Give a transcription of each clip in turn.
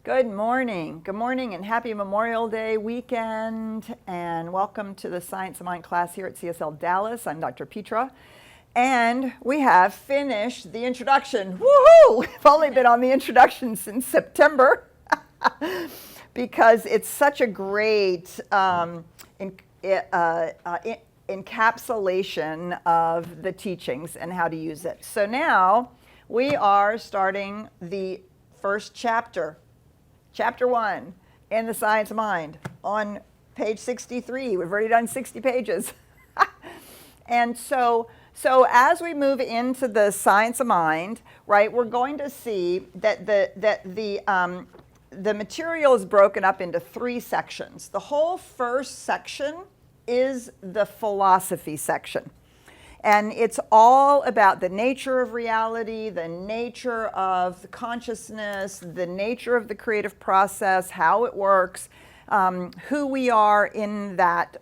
Good morning. Good morning and happy Memorial Day weekend, and welcome to the Science of Mind class here at CSLDallas. I'm Dr. Petra, and we have finished the introduction. Woohoo! We've only been on the introduction since September because it's such a great encapsulation of the teachings and how to use it. So now we are starting the first chapter. Chapter 1 in the Science of Mind on page 63. We've already done 60 pages. And so as we move into the Science of Mind, right, we're going to see that the material is broken up into 3 sections. The whole first section is the philosophy section. And it's all about the nature of reality, the nature of the consciousness, the nature of the creative process, how it works, who we are in that,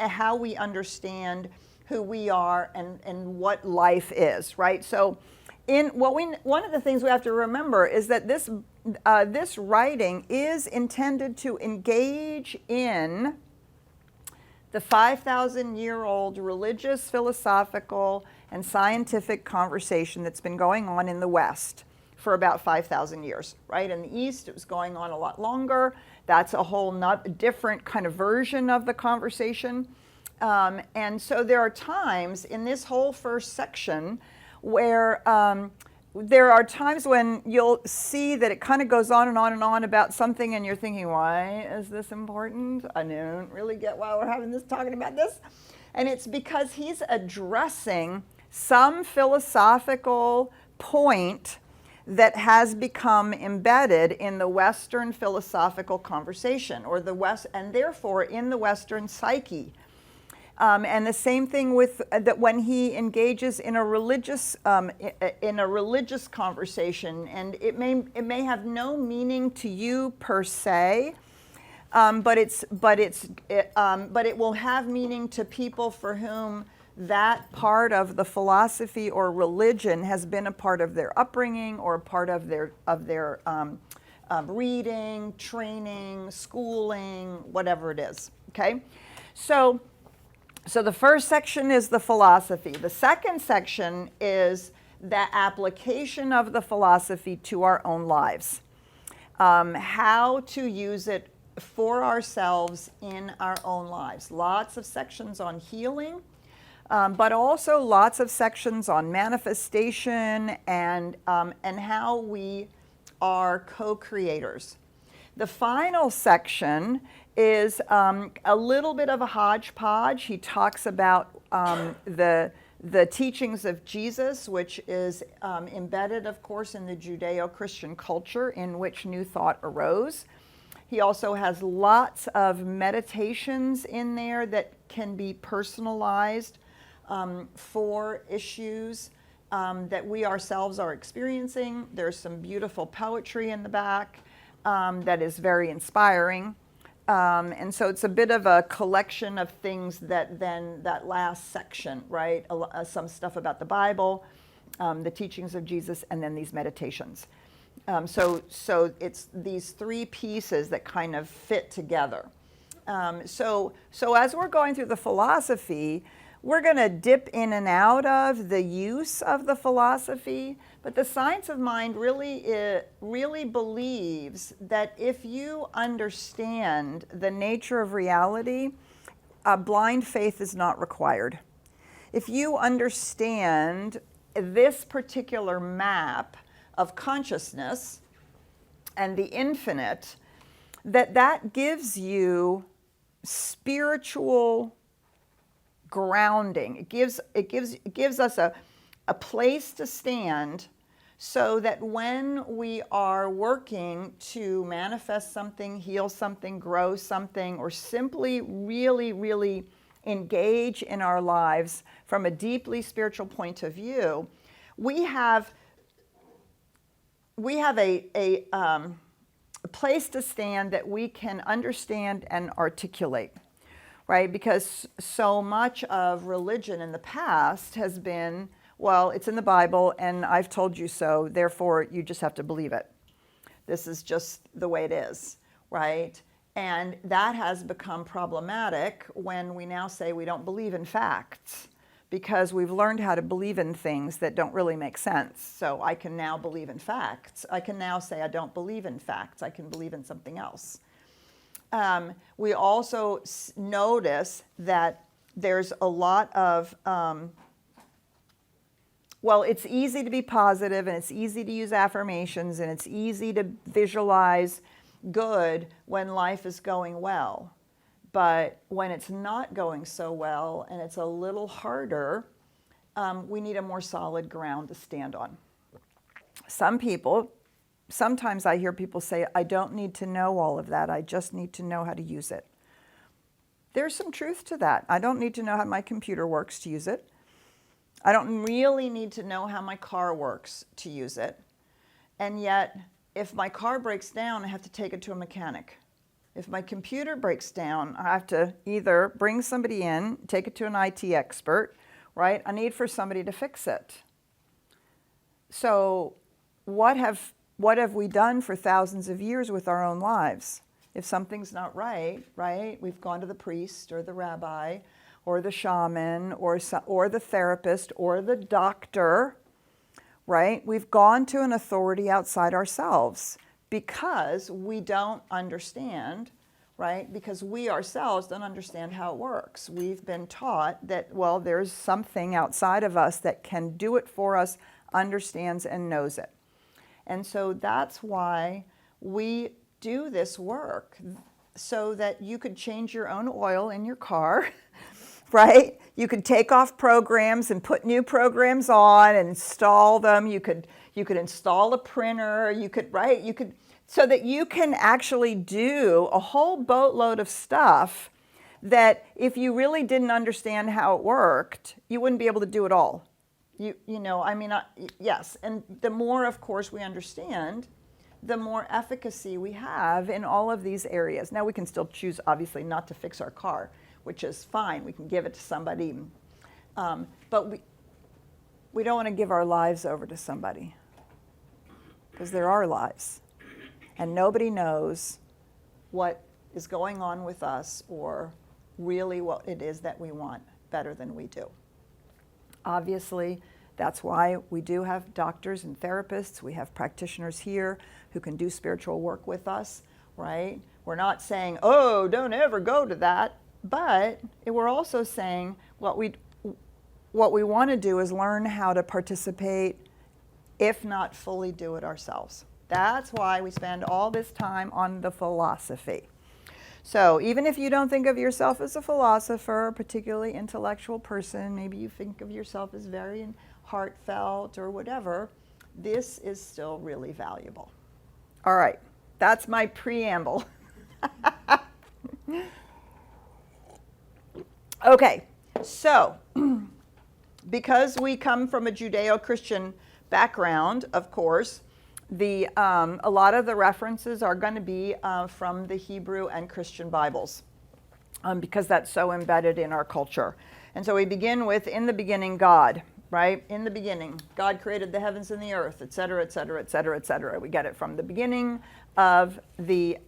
how we understand who we are and what life is, right? So one of the things we have to remember is that this writing is intended to engage in the 5,000-year-old religious, philosophical, and scientific conversation that's been going on in the West for about 5,000 years, right? In the East, it was going on a lot longer. That's a whole different kind of version of the conversation. And so there are times in this whole first section where there are times when you'll see that it kind of goes on and on and on about something, and you're thinking, why is this important? I don't really get why we're having this, talking about this. And it's because he's addressing some philosophical point that has become embedded in the Western philosophical conversation, or and therefore in the Western psyche. And the same thing with that when he engages in a religious conversation, and it may have no meaning to you per se, but it will have meaning to people for whom that part of the philosophy or religion has been a part of their upbringing or a part of their reading, training, schooling, whatever it is. Okay, so the first section is the philosophy. The second section is the application of the philosophy to our own lives. How to use it for ourselves in our own lives. Lots of sections on healing, but also lots of sections on manifestation and how we are co-creators. The final section is a little bit of a hodgepodge. He talks about the teachings of Jesus, which is embedded, of course, in the Judeo-Christian culture in which New Thought arose. He also has lots of meditations in there that can be personalized for issues that we ourselves are experiencing. There's some beautiful poetry in the back that is very inspiring. And so it's a bit of a collection of things that last section, right? Some stuff about the Bible, the teachings of Jesus, and then these meditations. So it's these 3 pieces that kind of fit together. So as we're going through the philosophy, we're going to dip in and out of the use of the philosophy, but the Science of Mind really believes that if you understand the nature of reality, blind faith is not required. If you understand this particular map of consciousness and the infinite, that gives you spiritual grounding. It gives us a place to stand so that when we are working to manifest something, heal something, grow something, or simply really, really engage in our lives from a deeply spiritual point of view, we have a place to stand that we can understand and articulate. Right? Because so much of religion in the past has been, well, it's in the Bible and I've told you so, therefore you just have to believe it. This is just the way it is, right? And that has become problematic when we now say we don't believe in facts, because we've learned how to believe in things that don't really make sense. So I can now believe in facts. I can now say I don't believe in facts. I can believe in something else. We also notice that there's a lot of, well, it's easy to be positive, and it's easy to use affirmations, and it's easy to visualize good when life is going well. But when it's not going so well and it's a little harder, we need a more solid ground to stand on. Sometimes I hear people say, I don't need to know all of that. I just need to know how to use it. There's some truth to that. I don't need to know how my computer works to use it. I don't really need to know how my car works to use it. And yet, if my car breaks down, I have to take it to a mechanic. If my computer breaks down, I have to either bring somebody in, take it to an IT expert, right? I need for somebody to fix it. So what have we done for thousands of years with our own lives? If something's not right, we've gone to the priest or the rabbi or the shaman or the therapist or the doctor, right? We've gone to an authority outside ourselves because we don't understand, right? Because we ourselves don't understand how it works. We've been taught that, well, there's something outside of us that can do it for us, understands and knows it. And so that's why we do this work, so that you could change your own oil in your car, right? You could take off programs and put new programs on and install them. You could install a printer. You could, so that you can actually do a whole boatload of stuff that if you really didn't understand how it worked, you wouldn't be able to do it all. Yes. And the more, of course, we understand, the more efficacy we have in all of these areas. Now, we can still choose, obviously, not to fix our car, which is fine. We can give it to somebody. But we don't want to give our lives over to somebody, because they're our lives. And nobody knows what is going on with us or really what it is that we want better than we do. Obviously, that's why we do have doctors and therapists. We have practitioners here who can do spiritual work with us, right? We're not saying, oh, don't ever go to that. But we're also saying what we want to do is learn how to participate, if not fully do it ourselves. That's why we spend all this time on the philosophy. So even if you don't think of yourself as a philosopher, a particularly intellectual person, maybe you think of yourself as very heartfelt or whatever, this is still really valuable. All right, that's my preamble. Okay, so because we come from a Judeo-Christian background, of course, a lot of the references are going to be from the Hebrew and Christian Bibles, because that's so embedded in our culture. And so we begin with, in the beginning, God, right? In the beginning, God created the heavens and the earth, et cetera, et cetera, et cetera, et cetera. We get it from the beginning of the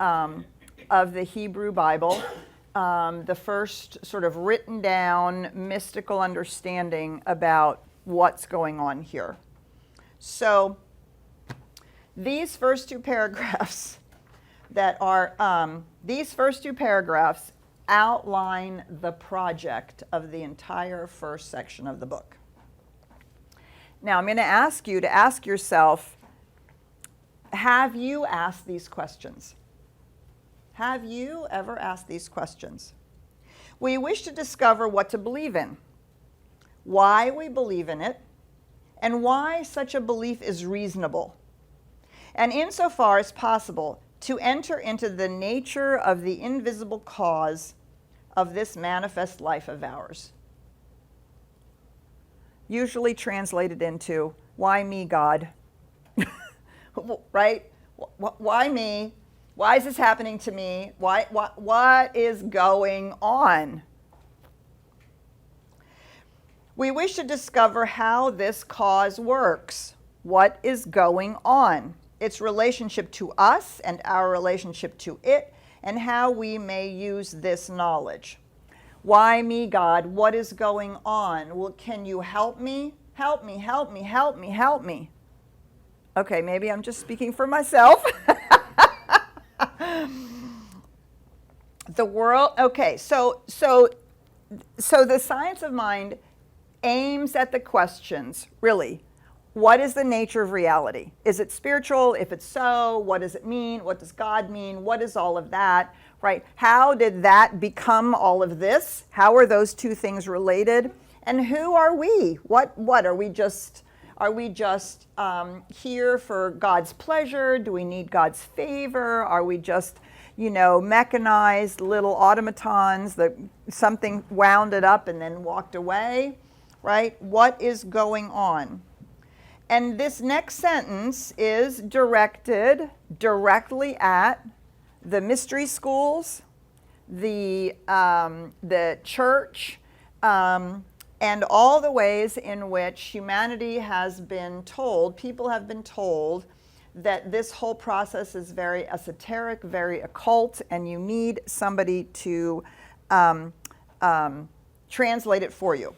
Hebrew Bible, the first sort of written down mystical understanding about what's going on here. So these first two paragraphs outline the project of the entire first section of the book. Now, I'm going to ask you to ask yourself, have you asked these questions? Have you ever asked these questions? We wish to discover what to believe in, why we believe in it, and why such a belief is reasonable, and insofar as possible, to enter into the nature of the invisible cause of this manifest life of ours. Usually translated into, why me, God? Right? Why me? Why is this happening to me? What is going on? We wish to discover how this cause works. What is going on? its relationship to us and our relationship to it, and how we may use this knowledge. Why me, God? What is going on? Well, can you help me? Help me, help me, help me, help me. Okay, maybe I'm just speaking for myself. The world, okay, so the science of mind aims at the questions, really. What is the nature of reality? Is it spiritual? If it's so, what does it mean? What does God mean? What is all of that, right? How did that become all of this? How are those two things related? And who are we? What are we just here for God's pleasure? Do we need God's favor? Are we just, mechanized little automatons that something wound it up and then walked away, right? What is going on? And this next sentence is directed directly at the mystery schools, the church, and all the ways in which humanity has been told, people have been told, that this whole process is very esoteric, very occult, and you need somebody to translate it for you.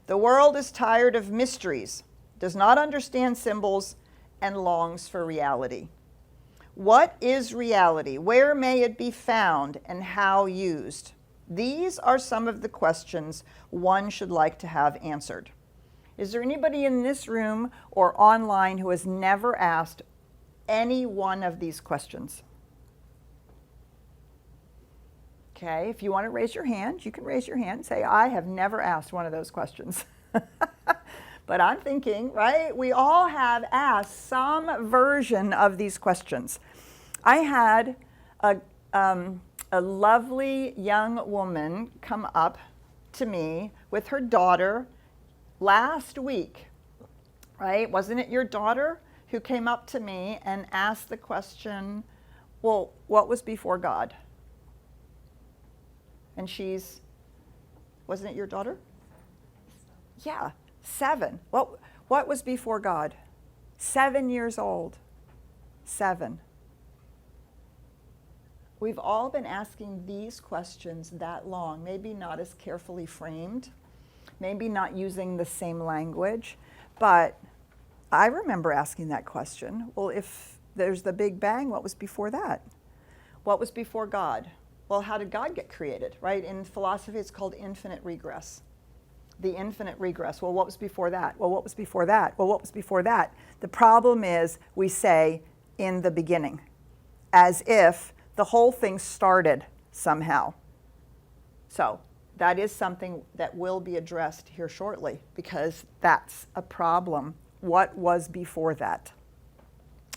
The world is tired of mysteries, does not understand symbols, and longs for reality. What is reality? Where may it be found, and how used? These are some of the questions one should like to have answered. Is there anybody in this room or online who has never asked any one of these questions? Okay, if you want to raise your hand, you can raise your hand and say, I have never asked one of those questions. But I'm thinking, right, we all have asked some version of these questions. I had a lovely young woman come up to me with her daughter last week, right? Wasn't it your daughter who came up to me and asked the question, well, what was before God? And wasn't it your daughter? Yeah, 7. What was before God? 7 years old. 7. We've all been asking these questions that long, maybe not as carefully framed, maybe not using the same language, but I remember asking that question. Well, if there's the Big Bang, what was before that? What was before God? Well, how did God get created, right? In philosophy, it's called infinite regress. The infinite regress. Well, what was before that? Well, what was before that? Well, what was before that? The problem is we say in the beginning, as if the whole thing started somehow. So that is something that will be addressed here shortly, because that's a problem. What was before that?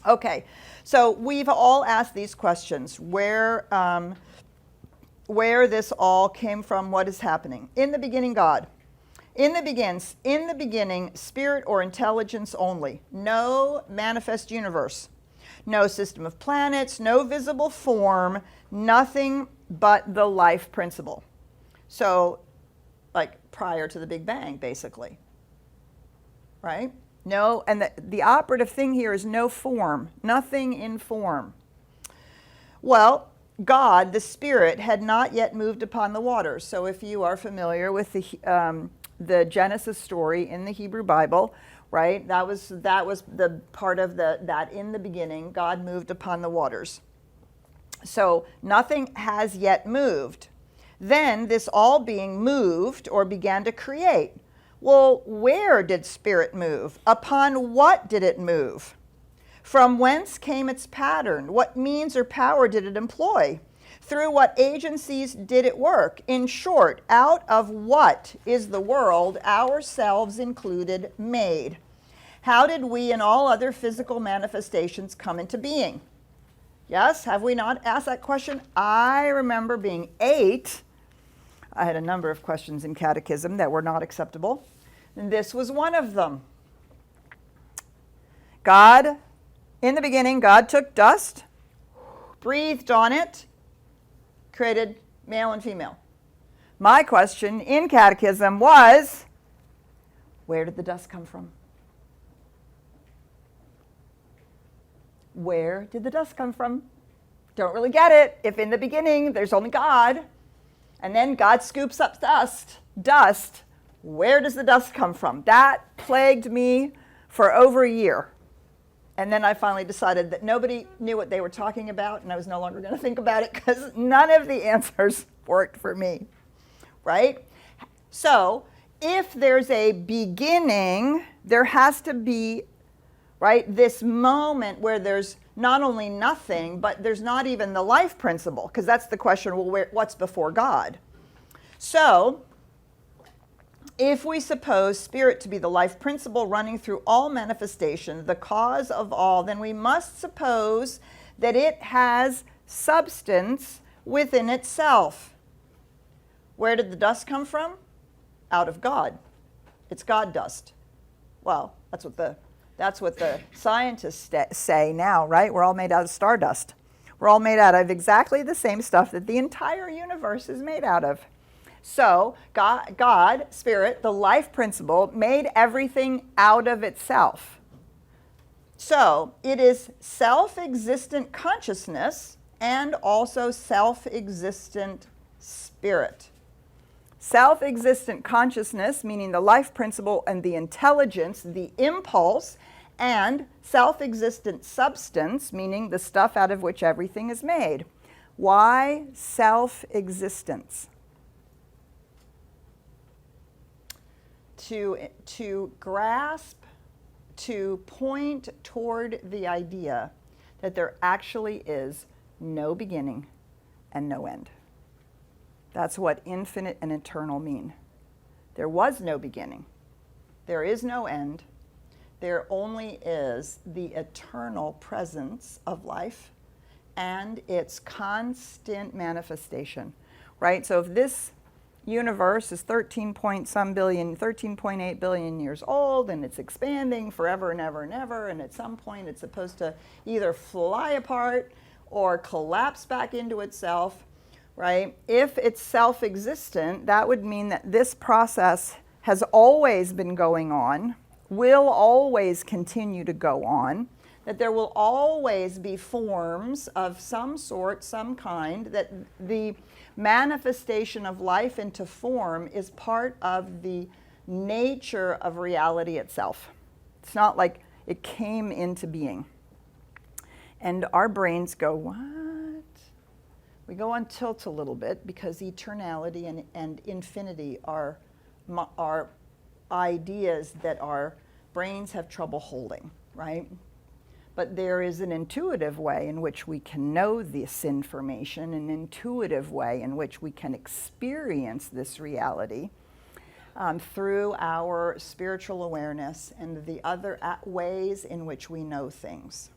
Okay, so we've all asked these questions. Where this all came from, what is happening. In the beginning, God. In the beginning, spirit or intelligence only. No manifest universe. No system of planets, no visible form, nothing but the life principle. So, like prior to the Big Bang, basically. Right? No, and the operative thing here is no form, nothing in form. Well, God, the Spirit, had not yet moved upon the waters. So if you are familiar with the Genesis story in the Hebrew Bible, right? That was the part of that in the beginning, God moved upon the waters. So nothing has yet moved. Then this all being moved or began to create. Well, where did Spirit move? Upon what did it move? From whence came its pattern? What means or power did it employ? Through what agencies did it work? In short, out of what is the world, ourselves included, made? How did we and all other physical manifestations come into being? Yes, have we not asked that question? I remember being 8. I had a number of questions in catechism that were not acceptable. And this was one of them. God, in the beginning, God took dust, breathed on it, created male and female. My question in catechism was, where did the dust come from? where did the dust come from? Don't really get it. If in the beginning there's only God, and then God scoops up dust, where does the dust come from? That plagued me for over a year. And then I finally decided that nobody knew what they were talking about, and I was no longer going to think about it because none of the answers worked for me, right? So if there's a beginning, there has to be, right, this moment where there's not only nothing, but there's not even the life principle, because that's the question, well, what's before God? So if we suppose spirit to be the life principle running through all manifestation, the cause of all, then we must suppose that it has substance within itself. Where did the dust come from? Out of God. It's God dust. Well, that's what the scientists say now, right? We're all made out of stardust. We're all made out of exactly the same stuff that the entire universe is made out of. So God, spirit, the life principle, made everything out of itself. So it is self-existent consciousness and also self-existent spirit. Self-existent consciousness, meaning the life principle and the intelligence, the impulse, and self-existent substance, meaning the stuff out of which everything is made. Why self-existence? To grasp, to point toward the idea that there actually is no beginning and no end. That's what infinite and eternal mean. There was no beginning. There is no end. There only is the eternal presence of life and its constant manifestation, right? So if this universe is 13.8 billion years old, and it's expanding forever and ever and ever, and at some point it's supposed to either fly apart or collapse back into itself, right? If it's self-existent, that would mean that this process has always been going on, will always continue to go on, that there will always be forms of some sort, some kind, that the manifestation of life into form is part of the nature of reality itself. It's not like it came into being. And our brains go, what? We go on tilt a little bit because eternality and infinity are ideas that our brains have trouble holding, right? But there is an intuitive way in which we can know this information, an intuitive way in which we can experience this reality through our spiritual awareness and the other ways in which we know things.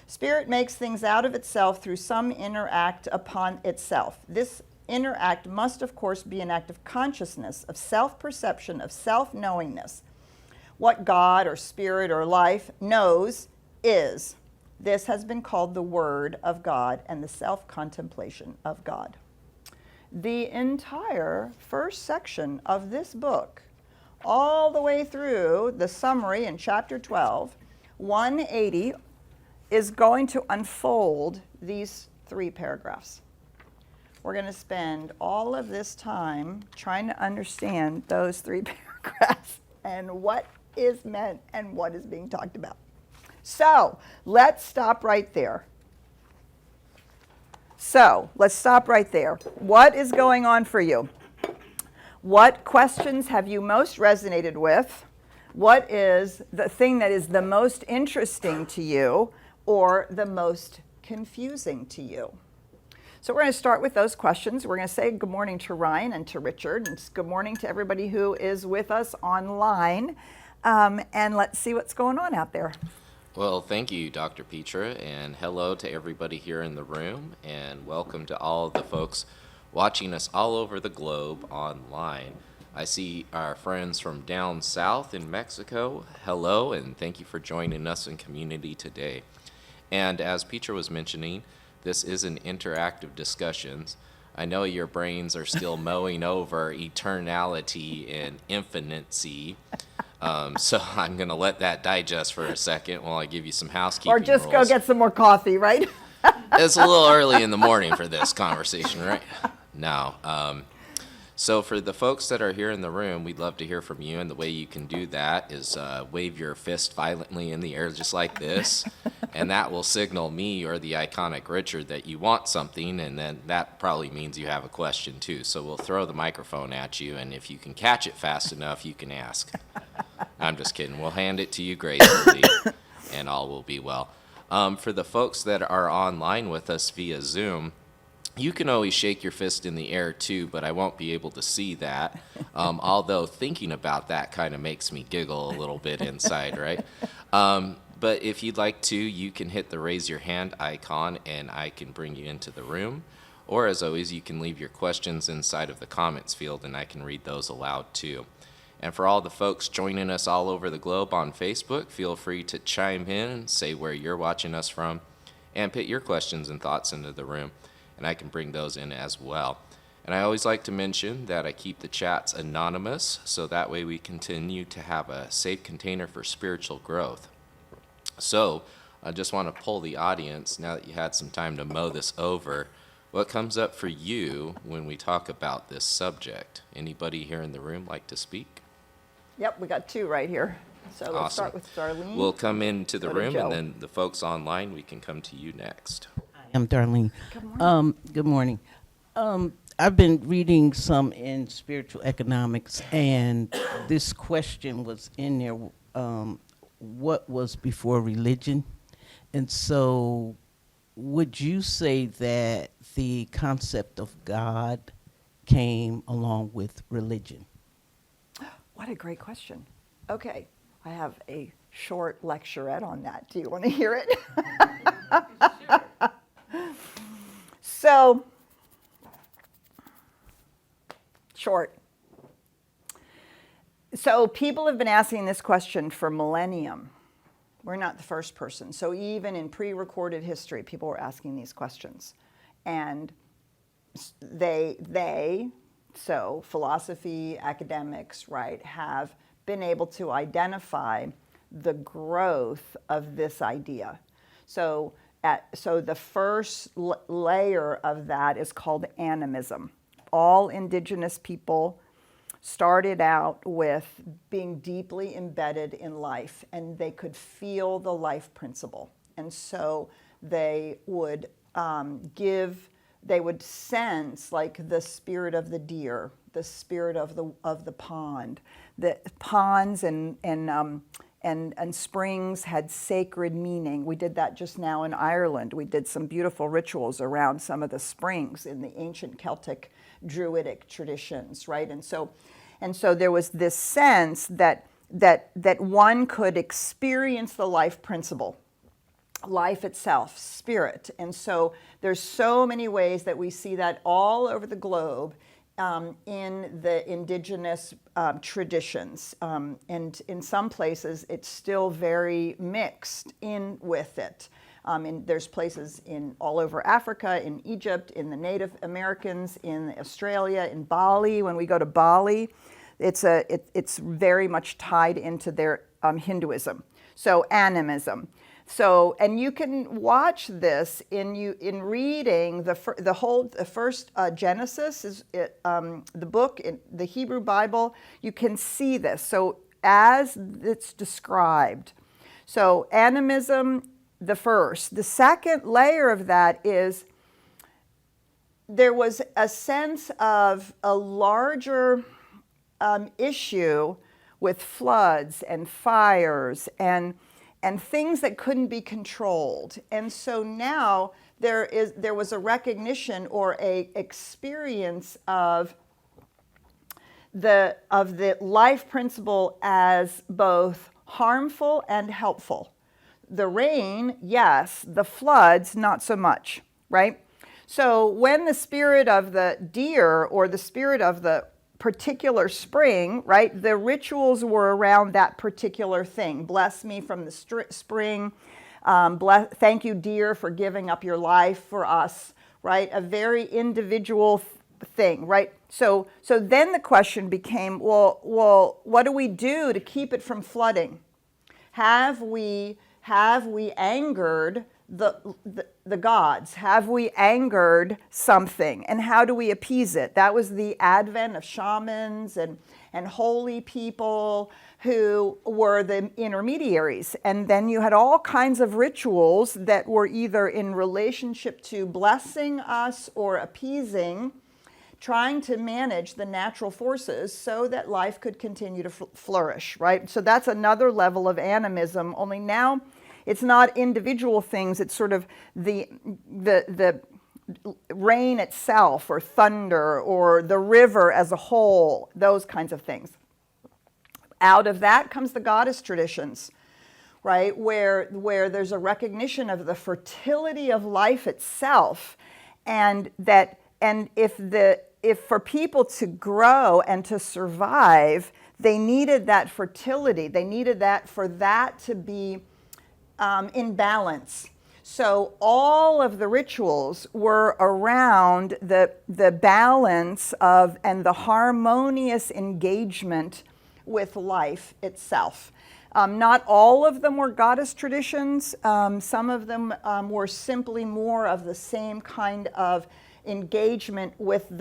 Spirit makes things out of itself through some inner act upon itself. This inner act must, of course, be an act of consciousness, of self-perception, of self-knowingness. What God or spirit or life knows is. This has been called the Word of God and the self-contemplation of God. The entire first section of this book, all the way through the summary in chapter 12, 180, is going to unfold these 3 paragraphs. We're going to spend all of this time trying to understand those 3 paragraphs and what is meant and what is being talked about. So let's stop right there. What is going on for you? What questions have you most resonated with? What is the thing that is the most interesting to you or the most confusing to you? So we're going to start with those questions. We're going to say good morning to Ryan and to Richard, and good morning to everybody who is with us online. And let's see what's going on out there. Well, thank you, Dr. Petra, and hello to everybody here in the room, and welcome to all of the folks watching us all over the globe online. I see our friends from down south in Mexico. Hello, and thank you for joining us in community today. And as Petra was mentioning, this is an interactive discussions. I know your brains are still mowing over eternality and infinicy. So I'm going to let that digest for a second while I give you some housekeeping Or just go rules. get some more coffee, right? It's a little early in the morning for this conversation, right? No. So for the folks that are here in the room, we'd love to hear from you, and the way you can do that is wave your fist violently in the air just like this, and that will signal me or the iconic Richard that you want something, and then that probably means you have a question too. So we'll throw the microphone at you, and if you can catch it fast enough, you can ask. I'm just kidding. We'll hand it to you gracefully, and all will be well. For the folks that are online with us via Zoom, you can always shake your fist in the air too, but I won't be able to see that. Although thinking about that kind of makes me giggle a little bit inside, right? But if you'd like to, you can hit the raise your hand icon and I can bring you into the room. Or as always, you can leave your questions inside of the comments field and I can read those aloud too. And for all the folks joining us all over the globe on Facebook, feel free to chime in and say where you're watching us from and put your questions and thoughts into the room, and I can bring those in as well. And I always like to mention that I keep the chats anonymous, so that way we continue to have a safe container for spiritual growth. So I just want to poll the audience, now that you had some time to mull this over, what comes up for you when we talk about this subject? Anybody here in the room like to speak? Yep, we got two right here. So let's Awesome. start with Darlene. We'll come into the Go to room, Joe. and then the folks online, we can come to you next. I'm Darlene. Good morning. Good morning. I've been reading some in spiritual economics, and this question was in there, what was before religion? And so would you say that the concept of God came along with religion? What a great question. Okay, I have a short lecturette on that. Do you want to hear it? So, short. So people have been asking this question for millennium. We're not the first person. So even in pre-recorded history, people were asking these questions. And so philosophy, academics, right, have been able to identify the growth of this idea. So the first layer of that is called animism. All indigenous people started out with being deeply embedded in life, and they could feel the life principle. And so they would they would sense like the spirit of the deer, the spirit of the pond. The ponds and springs had sacred meaning. We did that just now in Ireland. We did some beautiful rituals around some of the springs in the ancient Celtic Druidic traditions, right? And so there was this sense that one could experience the life principle, life itself, spirit. And so there's so many ways that we see that all over the globe in the indigenous traditions. And in some places, it's still very mixed in with it. And there's places all over Africa, in Egypt, in the Native Americans, in Australia, in Bali. When we go to Bali, it's very much tied into their Hinduism. So animism. So, and you can watch this in reading the first Genesis is the book in the Hebrew Bible. You can see this. So as it's described, so animism, the first. The second layer of that is there was a sense of a larger issue with floods and fires and things that couldn't be controlled. And so now there was a recognition or a experience of the life principle as both harmful and helpful. The rain, yes. The floods, not so much, right? So when the spirit of the deer or the spirit of the particular spring, right, the rituals were around that particular thing. Bless me from the spring. Thank you, deer, for giving up your life for us, right? A very individual thing, right? So then the question became, well, what do we do to keep it from flooding? Have we angered the gods? Have we angered something? And how do we appease it? That was the advent of shamans and holy people who were the intermediaries. And then you had all kinds of rituals that were either in relationship to blessing us or appeasing, trying to manage the natural forces so that life could continue to flourish, right? So that's another level of animism, only now it's not individual things, it's sort of the rain itself or thunder or the river as a whole, those kinds of things. Out of that comes the goddess traditions, right? Where there's a recognition of the fertility of life itself, and if for people to grow and to survive, they needed that fertility. They needed that for that to be in balance. So all of the rituals were around the balance of and the harmonious engagement with life itself. Not all of them were goddess traditions. Some of them were simply more of the same kind of engagement with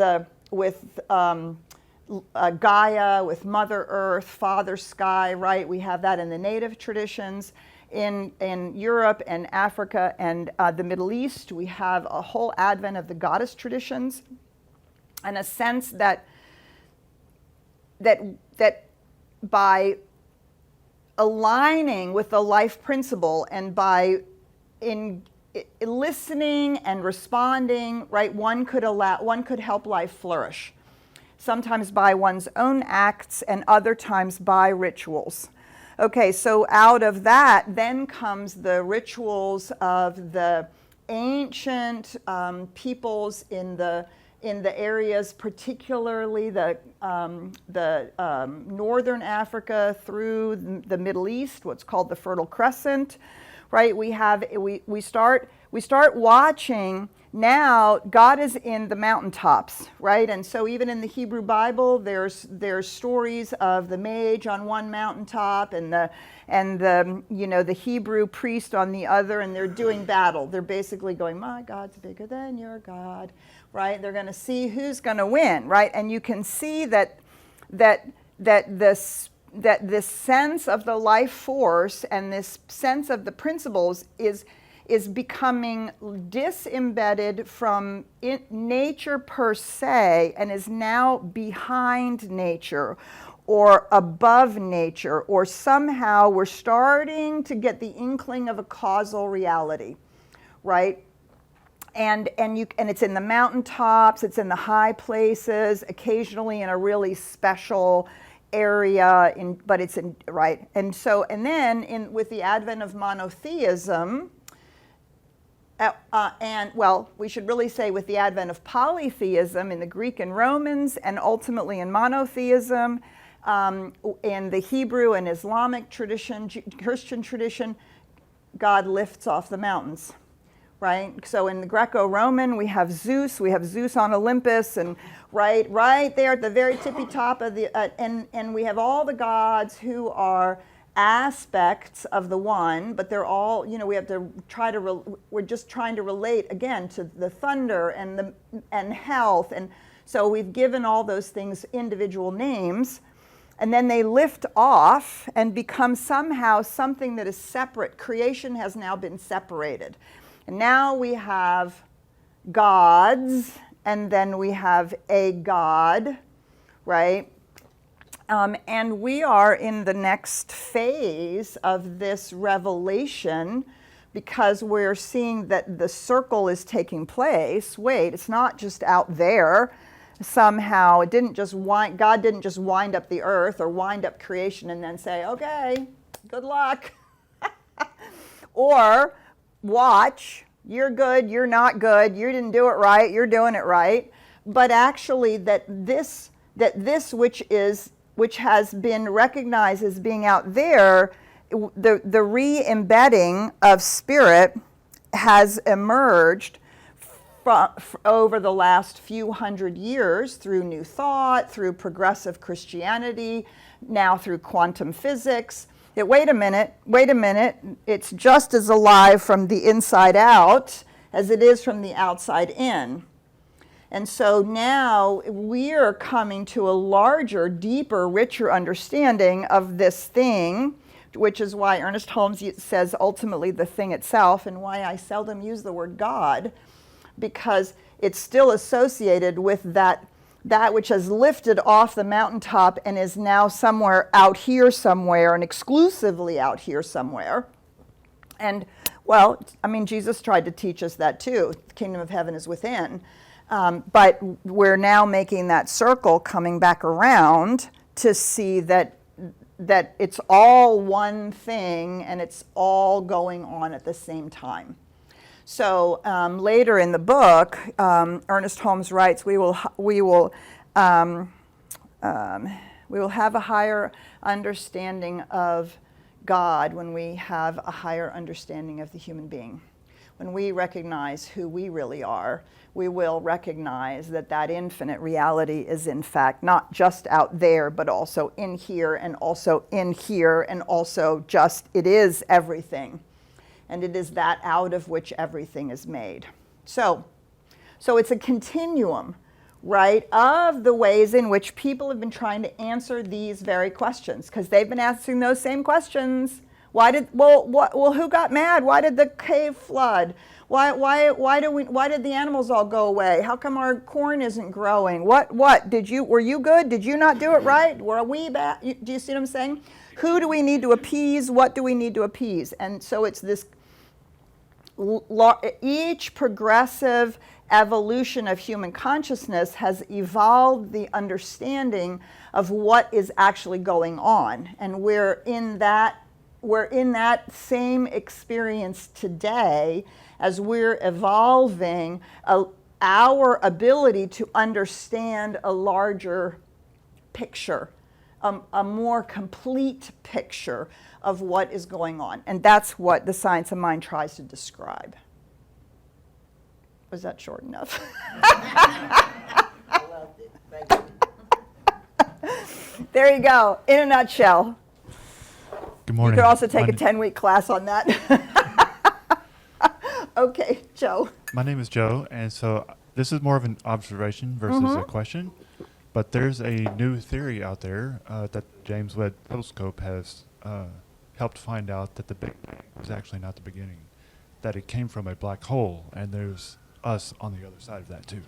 Gaia, with Mother Earth, Father Sky, right? We have that in the native traditions. In Europe and Africa and the Middle East, we have a whole advent of the goddess traditions, and a sense that by aligning with the life principle and by listening and responding, right, one could help life flourish, sometimes by one's own acts and other times by rituals. Okay, so out of that then comes the rituals of the ancient peoples in the areas, particularly the northern Africa through the Middle East, what's called the Fertile Crescent, right? We start watching. Now God is in the mountaintops, right? And so even in the Hebrew Bible, there's stories of the mage on one mountaintop and the Hebrew priest on the other, and they're doing battle. They're basically going, my God's bigger than your God, right? They're going to see who's going to win, right? And you can see that this sense of the life force and this sense of the principles is becoming disembedded from nature per se and is now behind nature or above nature, or somehow we're starting to get the inkling of a causal reality, right? And it's in the mountaintops, it's in the high places, occasionally in a really special area, but it's in, right? And then with the advent of monotheism, we should really say with the advent of polytheism in the Greek and Romans, and ultimately in monotheism in the Hebrew and Islamic tradition, Christian tradition, God lifts off the mountains, right? So in the Greco-Roman, we have Zeus on Olympus, and right there at the very tippy top of the, and we have all the gods who are aspects of the one, but they're all, we have to try to, we're just trying to relate again to the thunder and health, and so we've given all those things individual names, and then they lift off and become somehow something that is separate. Creation has now been separated, and now we have gods, and then we have a God, right? And we are in the next phase of this revelation, because we're seeing that the circle is taking place. Wait, it's not just out there. Somehow, God didn't just wind up the earth or wind up creation and then say, okay, good luck. Or watch, you're good, you're not good, you didn't do it right, you're doing it right. But actually that this which has been recognized as being out there, the re-embedding of spirit has emerged over the last few hundred years through New Thought, through progressive Christianity, now through quantum physics. Wait a minute, it's just as alive from the inside out as it is from the outside in. And so now we're coming to a larger, deeper, richer understanding of this thing, which is why Ernest Holmes says ultimately the thing itself, and why I seldom use the word God, because it's still associated with that which has lifted off the mountaintop and is now somewhere out here somewhere, and exclusively out here somewhere. And, well, I mean, Jesus tried to teach us that too. The kingdom of heaven is within. But we're now making that circle coming back around to see that it's all one thing and it's all going on at the same time. So later in the book, Ernest Holmes writes, we will have a higher understanding of God when we have a higher understanding of the human being. When we recognize who we really are, we will recognize that infinite reality is in fact not just out there, but also in here, and also in here, and also just, it is everything. And it is that out of which everything is made. So it's a continuum, right, of the ways in which people have been trying to answer these very questions, because they've been asking those same questions. Who got mad? Why did the cave flood? Why did the animals all go away? How come our corn isn't growing? Were you good? Did you not do it right? Were we bad? Do you see what I'm saying? Who do we need to appease? What do we need to appease? And so it's this, each progressive evolution of human consciousness has evolved the understanding of what is actually going on. And we're in that same experience today as we're evolving our ability to understand a larger picture, a more complete picture of what is going on. And that's what the science of mind tries to describe. Was that short enough? There you go, in a nutshell. Good morning. You could also take a 10-week class on that. Okay, Joe. My name is Joe, and so this is more of an observation versus a question. But there's a new theory out there that James Webb Telescope has helped find out that the Big Bang was actually not the beginning, that it came from a black hole, and there's us on the other side of that too.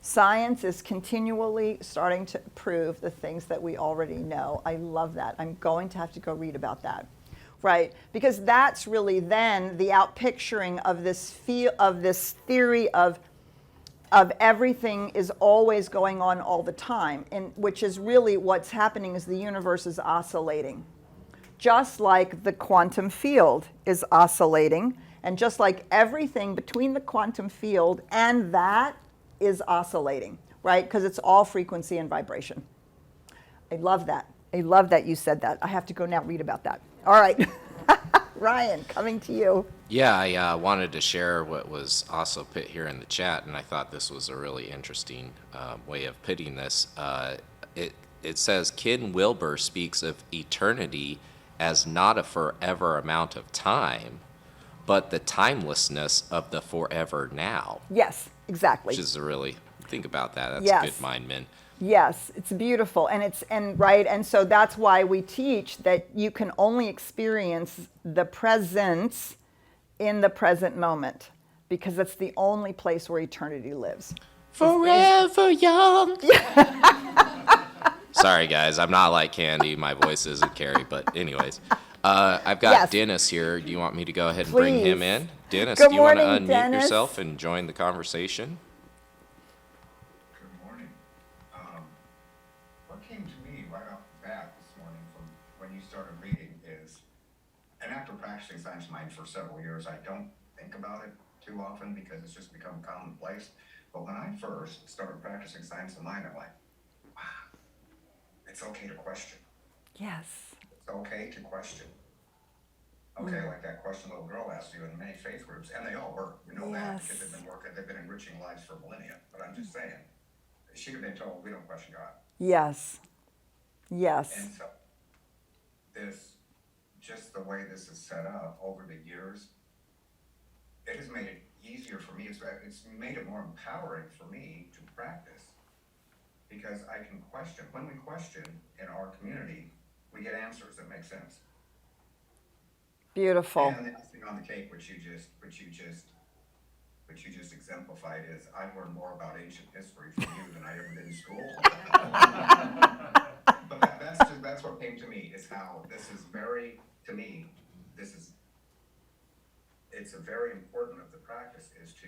Science is continually starting to prove the things that we already know. I love that. I'm going to have to go read about that, right? Because that's really then the outpicturing of this theory of everything is always going on all the time, and which is really what's happening is the universe is oscillating. Just like the quantum field is oscillating, and just like everything between the quantum field and that is oscillating, right? Because it's all frequency and vibration. I love that. I love that you said that. I have to go now read about that. All right. Ryan, coming to you. Yeah, I wanted to share what was also put here in the chat, and I thought this was a really interesting way of putting this. It says, Ken Wilber speaks of eternity as not a forever amount of time, but the timelessness of the forever now. Yes, exactly. Which is a really, think about that. That's Yes. good mind, men. Yes, it's beautiful, and so that's why we teach that you can only experience the presence in the present moment, because it's the only place where eternity lives. Forever young. Sorry, guys, I'm not like Candy. My voice isn't Carrie, but anyways. I've got Yes. Dennis here. Do you want me to go ahead and bring him Please. in? Dennis, Good do you want to morning, unmute Dennis. yourself and join the conversation? Good morning. What came to me right off the bat this morning from when you started reading is, and after practicing science mind for several years, I don't think about it too often because it's just become commonplace. But when I first started practicing science of mind, I'm like, wow, it's okay to question. Yes. It's okay to question. Okay, like that question little girl asked you in many faith groups, and they all work. We know that because Yes. they've been enriching lives for millennia. But I'm just saying, she'd have been told we don't question God. Yes. Yes. And so this, just the way this is set up over the years, it has made it easier for me. It's made it more empowering for me to practice because I can question. When we question in our community, we get answers that make sense. Beautiful. And the icing on the cake, which you just exemplified, is I've learned more about ancient history from you than I ever did in school. But that's what came to me, is how this is very, to me, it's a very important of the practice is to,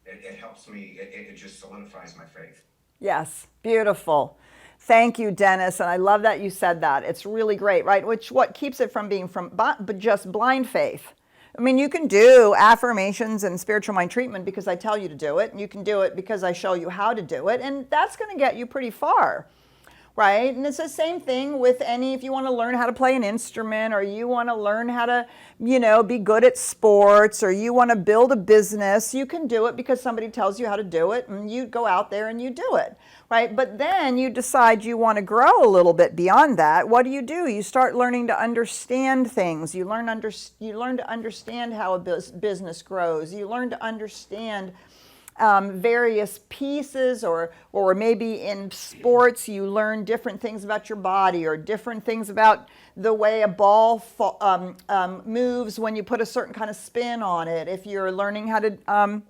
it helps me, it just solidifies my faith. Yes, beautiful. Thank you, Dennis. And I love that you said that. It's really great, right? Which what keeps it from being but just blind faith. I mean, you can do affirmations and spiritual mind treatment because I tell you to do it, and you can do it because I show you how to do it, and that's going to get you pretty far. Right? And it's the same thing with if you want to learn how to play an instrument, or you want to learn how to, be good at sports, or you want to build a business, you can do it because somebody tells you how to do it, and you go out there and you do it, right? But then you decide you want to grow a little bit beyond that. What do? You start learning to understand things. You learn to understand how a business grows. You learn to understand various pieces, or maybe in sports you learn different things about your body, or different things about the way a ball moves when you put a certain kind of spin on it. If you're learning how to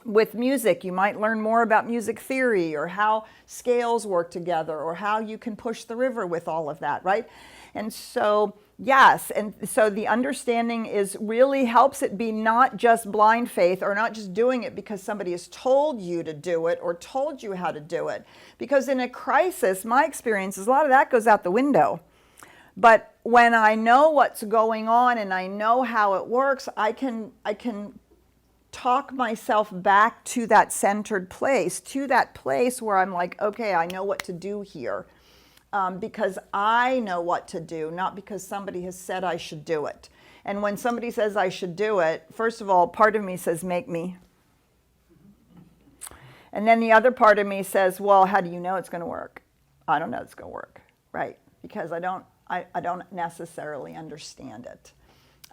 with music, you might learn more about music theory, or how scales work together, or how you can push the river with all of that, right? And so yes, and so the understanding really helps it be not just blind faith, or not just doing it because somebody has told you to do it or told you how to do it. Because in a crisis, my experience is a lot of that goes out the window. But when I know what's going on and I know how it works, I can talk myself back to that centered place, to that place where I'm like, okay, I know what to do here. Because I know what to do, not because somebody has said I should do it. And when somebody says I should do it, first of all, part of me says, make me. And then the other part of me says, well, how do you know it's going to work? I don't know it's going to work, right? Because I don't necessarily understand it.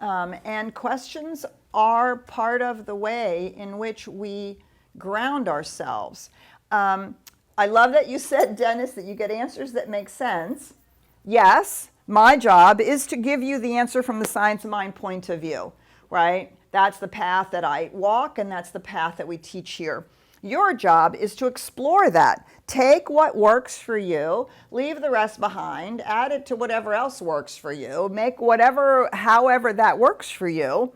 And questions are part of the way in which we ground ourselves. I love that you said, Dennis, that you get answers that make sense. Yes, my job is to give you the answer from the science of mind point of view, right? That's the path that I walk, and that's the path that we teach here. Your job is to explore that. Take what works for you, leave the rest behind, add it to whatever else works for you, make however that works for you,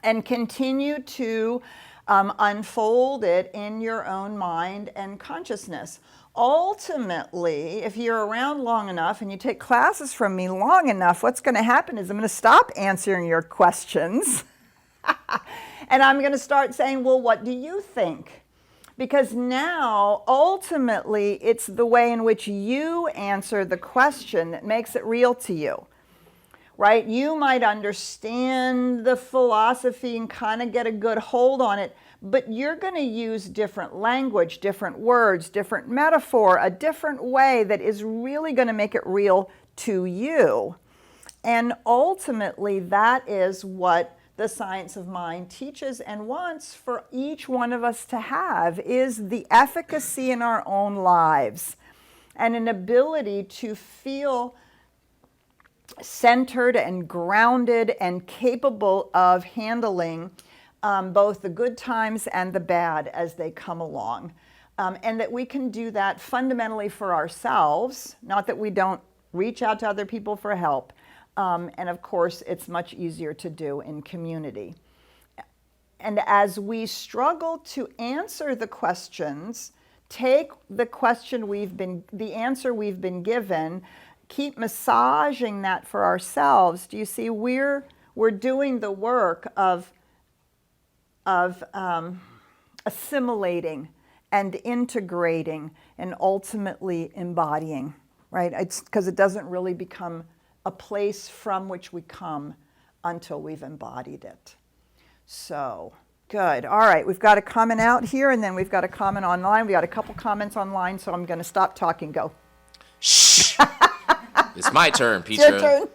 and continue to unfold it in your own mind and consciousness. Ultimately, if you're around long enough and you take classes from me long enough, what's going to happen is I'm going to stop answering your questions and I'm going to start saying, well, what do you think? Because now, ultimately, it's the way in which you answer the question that makes it real to you. Right? You might understand the philosophy and kind of get a good hold on it, but you're going to use different language, different words, different metaphor, a different way that is really going to make it real to you. And ultimately, that is what the science of mind teaches and wants for each one of us to have, is the efficacy in our own lives and an ability to feel centered and grounded and capable of handling both the good times and the bad as they come along. And that we can do that fundamentally for ourselves, not that we don't reach out to other people for help. And of course, it's much easier to do in community. And as we struggle to answer the questions, take the answer we've been given, keep massaging that for ourselves. Do you see? We're doing the work of assimilating and integrating and ultimately embodying, right? It's because it doesn't really become a place from which we come until we've embodied it. So, good. All right, we've got a comment out here, and then we've got a comment online. We got a couple comments online, so I'm going to stop talking. Go. Shh. It's my turn, It's your Petra. turn.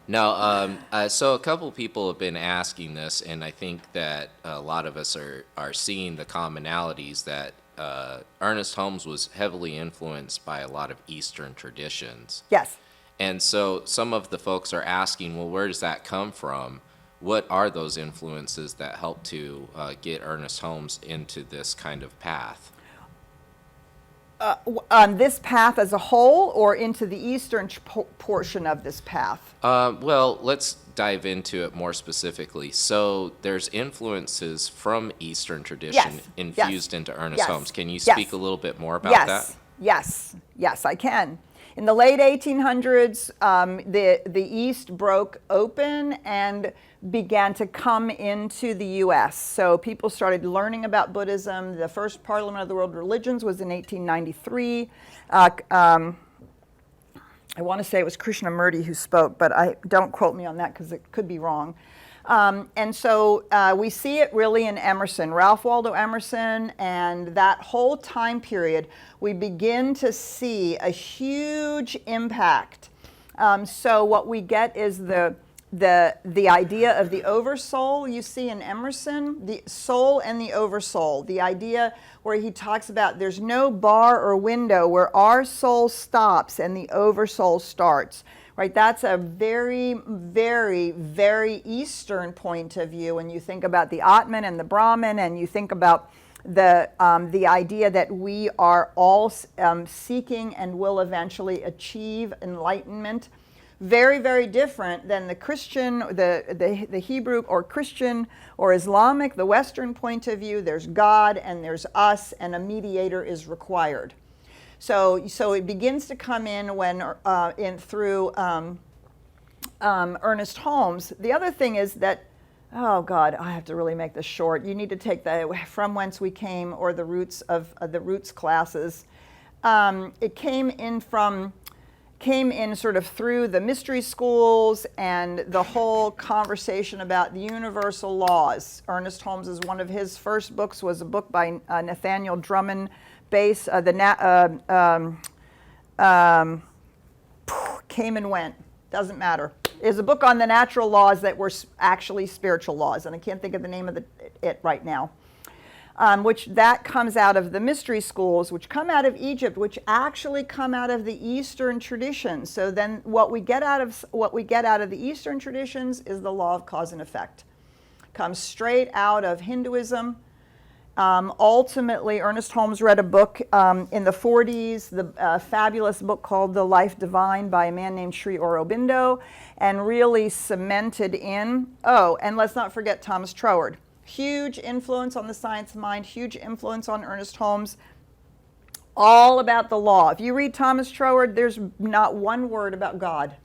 No, so a couple people have been asking this, and I think that a lot of us are seeing the commonalities that Ernest Holmes was heavily influenced by a lot of Eastern traditions. Yes. And so some of the folks are asking, well, where does that come from? What are those influences that help to get Ernest Holmes into this kind of path? On this path as a whole, or into the eastern portion of this path? Well, let's dive into it more specifically. So there's influences from Eastern tradition Yes, infused yes, into Ernest yes, Holmes. Can you yes. speak a little bit more about that? Yes, I can. In the late 1800s, the East broke open and began to come into the U.S. So people started learning about Buddhism. The first Parliament of the World Religions was in 1893. I want to say it was Krishnamurti who spoke, but don't quote me on that because it could be wrong. And so we see it really in Emerson, Ralph Waldo Emerson, and that whole time period, we begin to see a huge impact. So what we get is the idea of the oversoul you see in Emerson, the soul and the oversoul, the idea where he talks about there's no bar or window where our soul stops and the oversoul starts. Right, that's a very, very, very Eastern point of view. When you think about the Atman and the Brahman, and you think about the idea that we are all seeking and will eventually achieve enlightenment, very, very different than the Christian, the Hebrew or Christian or Islamic, the Western point of view. There's God and there's us, and a mediator is required. So it begins to come in when through Ernest Holmes. The other thing is that, oh God, I have to really make this short. You need to take the From Whence We Came or the Roots of the Roots classes. It came in sort of through the mystery schools and the whole conversation about the universal laws. Ernest Holmes is one of his first books was a book by Nathaniel Drummond. Came and went, doesn't matter. It's a book on the natural laws that were actually spiritual laws, and I can't think of the name of it right now. Which that comes out of the mystery schools, which come out of Egypt, which actually come out of the Eastern traditions. So then, what we get out of the Eastern traditions is the law of cause and effect. Comes straight out of Hinduism. Ultimately, Ernest Holmes read a book in the 40s, the fabulous book called The Life Divine by a man named Sri Aurobindo, and really cemented in, and let's not forget Thomas Troward. Huge influence on the science mind, huge influence on Ernest Holmes, all about the law. If you read Thomas Troward, there's not one word about God,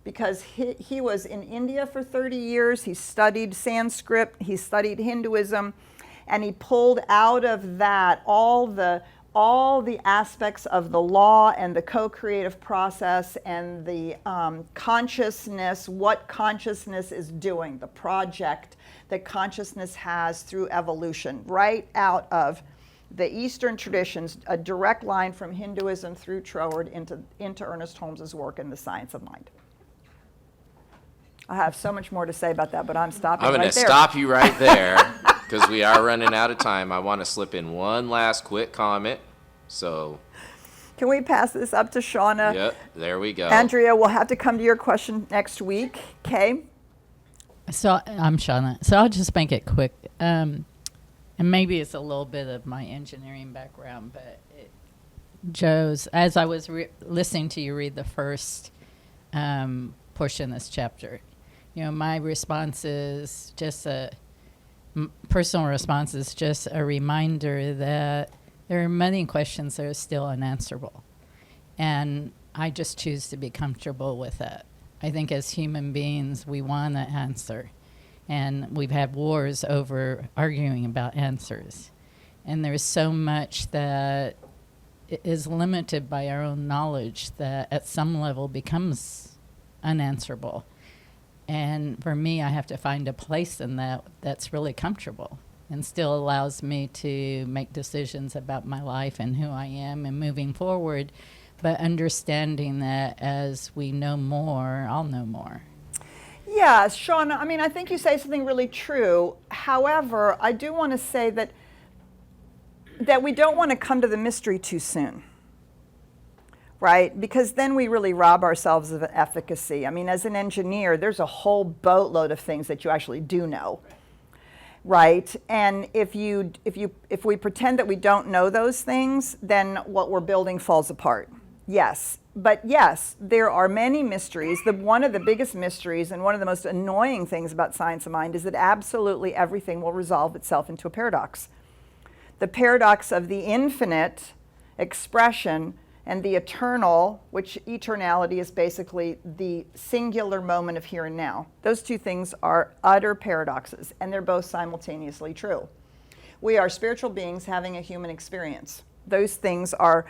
because he was in India for 30 years, he studied Sanskrit, he studied Hinduism, and he pulled out of that all the aspects of the law and the co-creative process and the consciousness, what consciousness is doing, the project that consciousness has through evolution, right out of the Eastern traditions, a direct line from Hinduism through Troward into Ernest Holmes's work in The Science of Mind. I have so much more to say about that, but I'm stopping right there. I'm going to stop you right there because we are running out of time. I want to slip in one last quick comment. So, can we pass this up to Shauna? Yep, there we go. Andrea, we'll have to come to your question next week. Okay. So I'm Shauna. So I'll just make it quick. And maybe it's a little bit of my engineering background, but Joe's, as I was listening to you read the first portion of this chapter, my response is just personal response is just a reminder that there are many questions that are still unanswerable. And I just choose to be comfortable with that. I think as human beings, we want to answer. And we've had wars over arguing about answers. And there's so much that is limited by our own knowledge that at some level becomes unanswerable. And for me, I have to find a place in that that's really comfortable and still allows me to make decisions about my life and who I am and moving forward, but understanding that as we know more, I'll know more. Yeah, Shauna, I mean, I think you say something really true. However, I do want to say that we don't want to come to the mystery too soon, right? Because then we really rob ourselves of efficacy. I mean, as an engineer, there's a whole boatload of things that you actually do know, right? And if we pretend that we don't know those things, then what we're building falls apart. Yes, but yes, there are many mysteries. One of the biggest mysteries and one of the most annoying things about science of mind is that absolutely everything will resolve itself into a paradox. The paradox of the infinite expression and the eternal, which eternality is basically the singular moment of here and now. Those two things are utter paradoxes, and they're both simultaneously true. We are spiritual beings having a human experience. Those things are,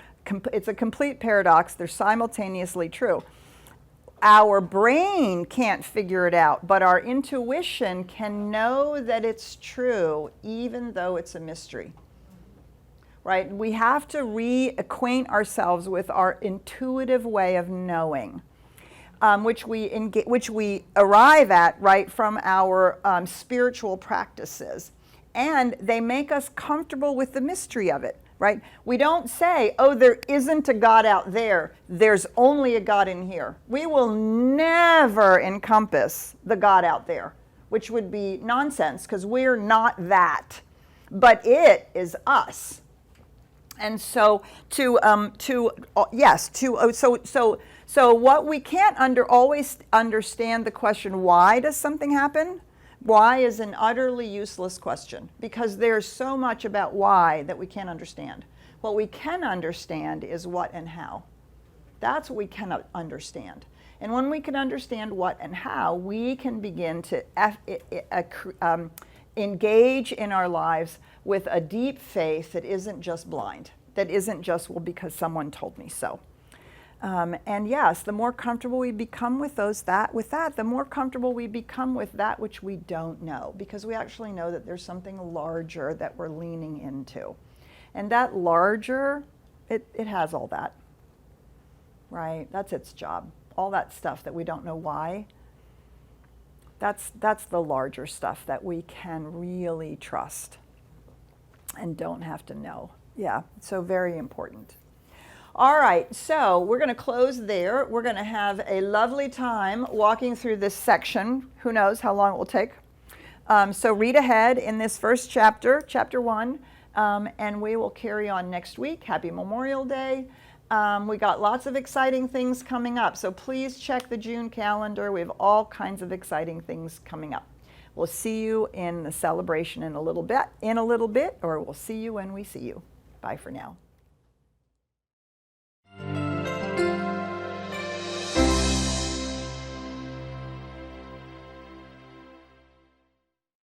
it's a complete paradox. They're simultaneously true. Our brain can't figure it out, but our intuition can know that it's true, even though it's a mystery. Right? We have to reacquaint ourselves with our intuitive way of knowing, which we arrive at right from our spiritual practices, and they make us comfortable with the mystery of it. Right? We don't say, "Oh, there isn't a God out there. There's only a God in here." We will never encompass the God out there, which would be nonsense because we're not that, but it is us. And so so what we can't always understand the question, why does something happen? Why is an utterly useless question, because there's so much about why that we can't understand. What we can understand is what and how. That's what we can understand. And when we can understand what and how, we can begin to engage in our lives with a deep faith that isn't just blind, that isn't just, well, because someone told me so. And yes, the more comfortable we become with that, the more comfortable we become with that which we don't know, because we actually know that there's something larger that we're leaning into. And that larger, it has all that, right? That's its job. All that stuff that we don't know why, that's the larger stuff that we can really trust and don't have to know. Yeah, so very important. All right, so we're going to close there. We're going to have a lovely time walking through this section. Who knows how long it will take. So read ahead in this first chapter, chapter 1, and we will carry on next week. Happy Memorial Day. We got lots of exciting things coming up, so please check the June calendar. We have all kinds of exciting things coming up. We'll see you in the celebration in a little bit, or we'll see you when we see you. Bye for now.